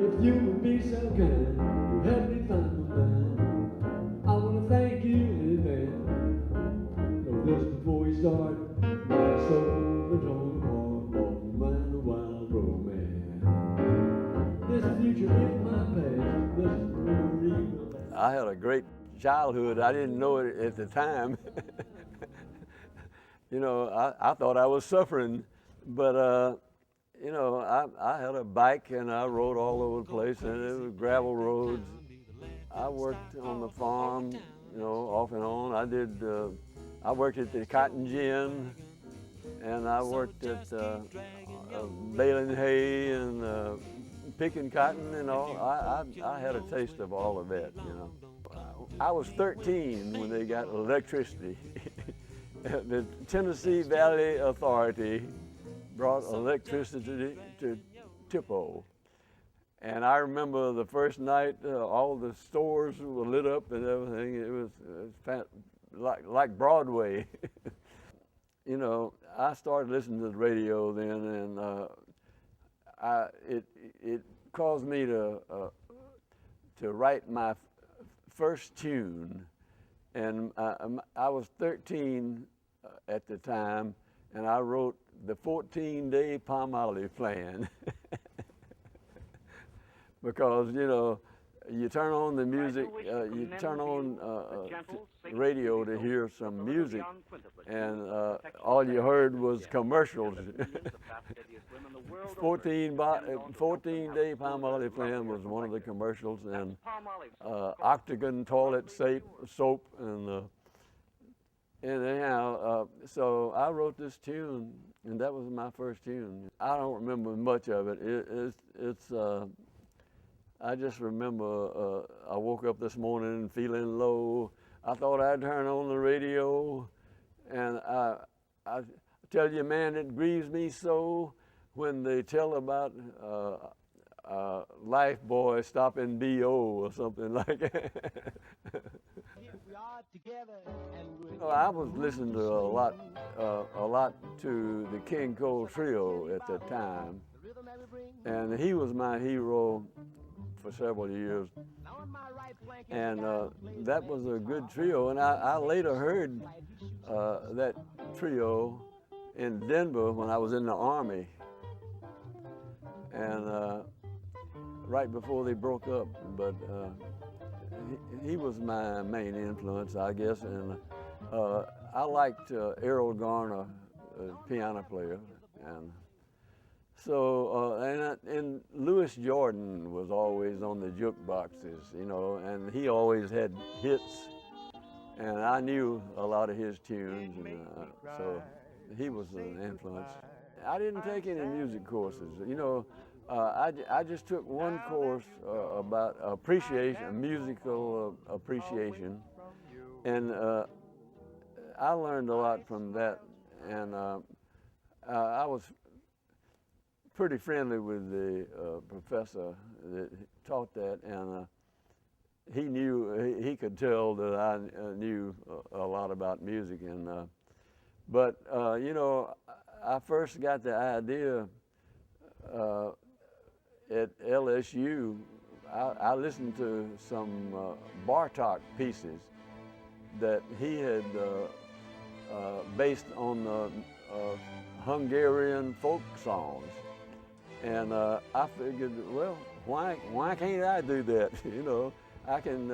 If you would be so kind, you help me find my mind. I want to thank you in advance. Know this before we start. My soul is torn apart, lost my mind a wild romance. This future is my past. This is the memory. I had a great childhood. I didn't know it at the time. You know, I thought I was suffering, but you know, I had a bike and I rode all over the place, and it was gravel roads. I worked on the farm, you know, off and on. I worked at the cotton gin, and I worked at baling hay and picking cotton and all. I had a taste of all of that, you know. I was 13 when they got electricity. The Tennessee Valley Authority brought electricity to Tippo. And I remember the first night, all the stores were lit up and everything. It was like Broadway. You know, I started listening to the radio then, and it caused me to write my first tune. And I was 13 at the time, and I wrote the 14-day palm olive plan. Because, you know, you turn on the music, you turn on radio to hear some music, and all you heard was commercials. 14-day palm olive plan was one of the commercials, and Octagon toilet soap, and anyhow, so I wrote this tune, and that was my first tune. I don't remember much of it. I just remember I woke up this morning feeling low. I thought I'd turn on the radio, and I tell you, man, it grieves me so when they tell about Life Boy stopping B.O. or something like that. I was listening to a lot to the King Cole Trio at the time, and he was my hero for several years, and that was a good trio. And I later heard that trio in Denver when I was in the Army, and right before they broke up. But he was my main influence, I guess, and I liked Errol Garner, piano player, and so, and Louis Jordan was always on the jukeboxes, you know, and he always had hits, and I knew a lot of his tunes, and so he was an influence. I didn't take any music courses, you know. I just took one course about appreciation, musical appreciation, and I learned a lot from that, and I was pretty friendly with the professor that taught that, and he could tell that I knew a lot about music, and but you know, I first got the idea at LSU. I listened to some Bartok pieces that he had based on Hungarian folk songs. And I figured, well, why can't I do that? You know, I can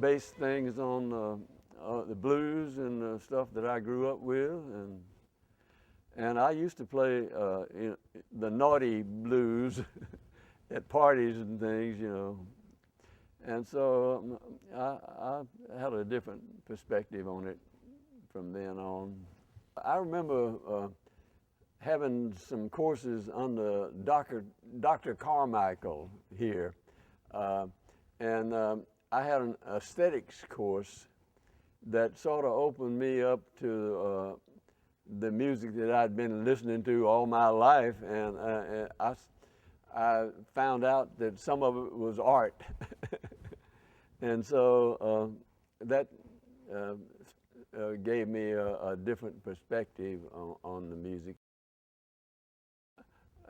base things on the blues and stuff that I grew up with, and I used to play the naughty blues at parties and things, you know. And so I had a different perspective on it from then on. I remember having some courses under Dr. Carmichael here. And I had an aesthetics course that sort of opened me up to the music that I'd been listening to all my life. And I found out that some of it was art. And so that gave me a different perspective on the music.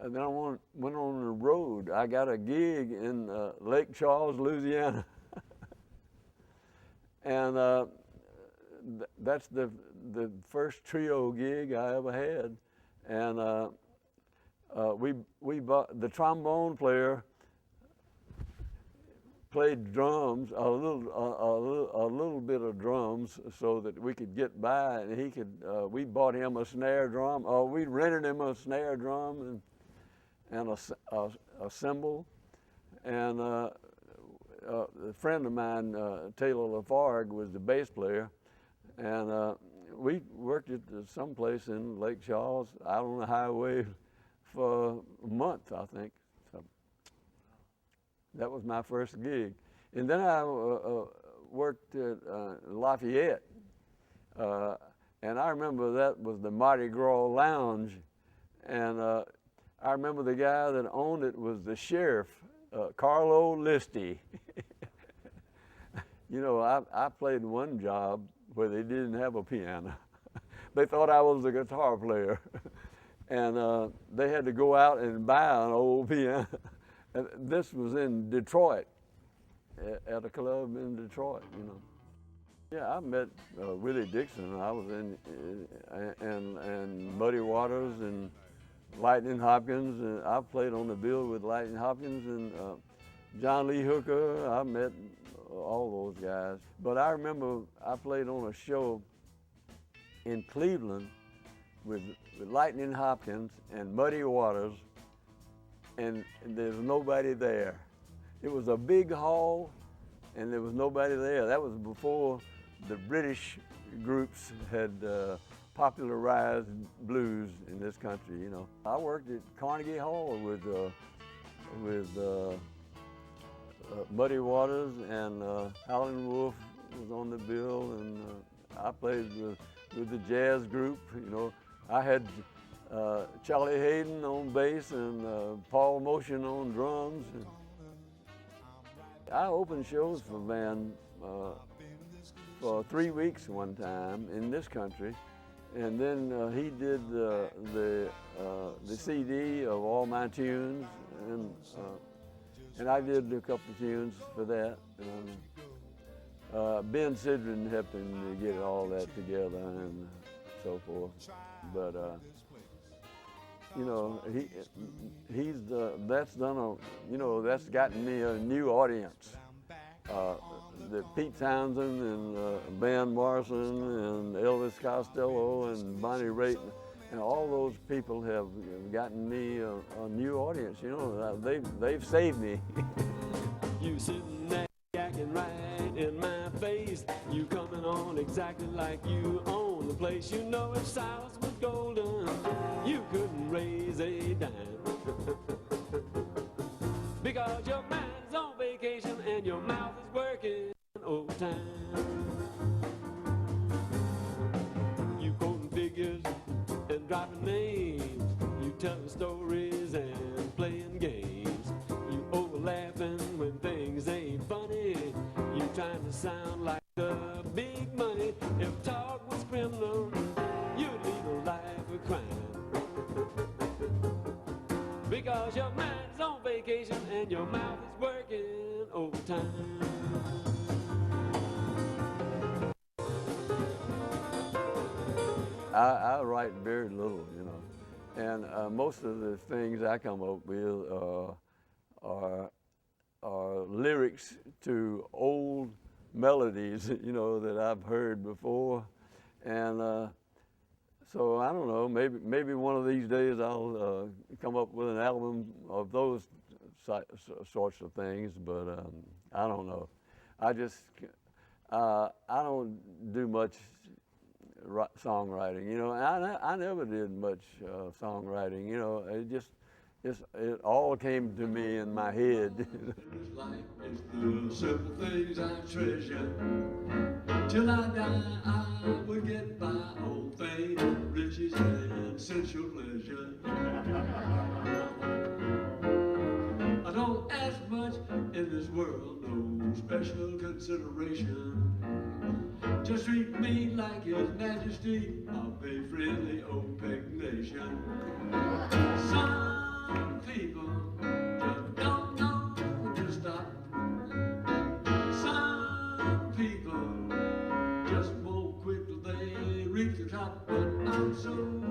And then went on the road. I got a gig in Lake Charles, Louisiana. And that's the first trio gig I ever had. And we bought, the trombone player played drums, a little bit of drums, so that we could get by, and he could. We bought him a snare drum, or we rented him a snare drum and a cymbal, and a friend of mine, Taylor Lafargue, was the bass player, and we worked at someplace in Lake Charles, out on the highway, for a month, I think. So that was my first gig, and then I worked at Lafayette, and I remember that was the Mardi Gras Lounge, and I remember the guy that owned it was the sheriff, Carlo Listi. You know, I played one job where they didn't have a piano. They thought I was a guitar player. And they had to go out and buy an old piano. And this was in Detroit, at a club in Detroit, you know. Yeah, I met Willie Dixon. I was in, and Muddy Waters and Lightning Hopkins, and I played on the bill with Lightning Hopkins and John Lee Hooker. I met all those guys. But I remember I played on a show in Cleveland with Lightning Hopkins and Muddy Waters, and there's nobody there. It was a big hall, and there was nobody there. That was before the British groups had popularized blues in this country, you know. I worked at Carnegie Hall with Muddy Waters, and Howlin' Wolf was on the bill, and I played with the jazz group, you know. I had Charlie Hayden on bass and Paul Motion on drums. I opened shows for Van for 3 weeks one time in this country. And then he did the CD of all my tunes, and I did a couple of tunes for that. Ben Sidran helped him to get all that together and so forth. But you know, that's done a, you know, that's gotten me a new audience. The Pete Townsend and Van Morrison and Elvis Costello and Bonnie Raitt, and all those people have gotten me a new audience. You know, they've saved me. You sitting there yakking right in my face. You coming on exactly like you own the place. You know if silence was golden, you couldn't raise a dime. Because your mind's on vacation and your mouth is working overtime. You quoting figures and dropping names. You telling stories and playing games. You over laughing when things ain't funny. You trying to sound like the big money. If talk was criminal, you'd lead a life of crime. Because your mind's on vacation and your mouth is working overtime. I write very little, you know, and most of the things I come up with are lyrics to old melodies, you know, that I've heard before, and so I don't know. Maybe one of these days I'll come up with an album of those sorts of things, but I don't know. I don't do much songwriting, you know. I never did much songwriting, you know. It all came to me in my head. Life is the simple things I treasure. Till I die, I will get by on fame, riches, and sensual pleasure. I don't ask much in this world, no special consideration. Just treat me like His Majesty of a friendly OPEC nation. Some people just don't know to stop. Some people just won't quit till they reach the top, but I'm so